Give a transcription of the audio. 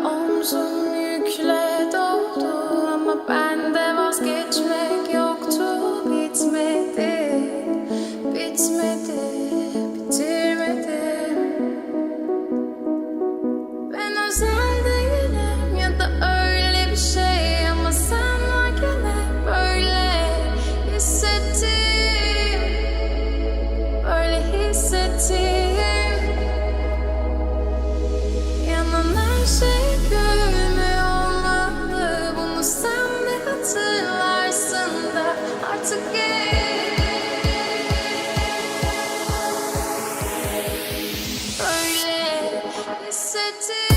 Omzum yükle doldu ama bende vazgeçmek yoktu. Bitmedi, bitmedi, bitirmedim. Ben özel değilim ya da öyle bir şey, ama sen varken hep böyle hissettim, böyle hissettim. Yanan her şey gülmüyor olmalı, bunu sen de hatırlarsın da artık böyle hissettim.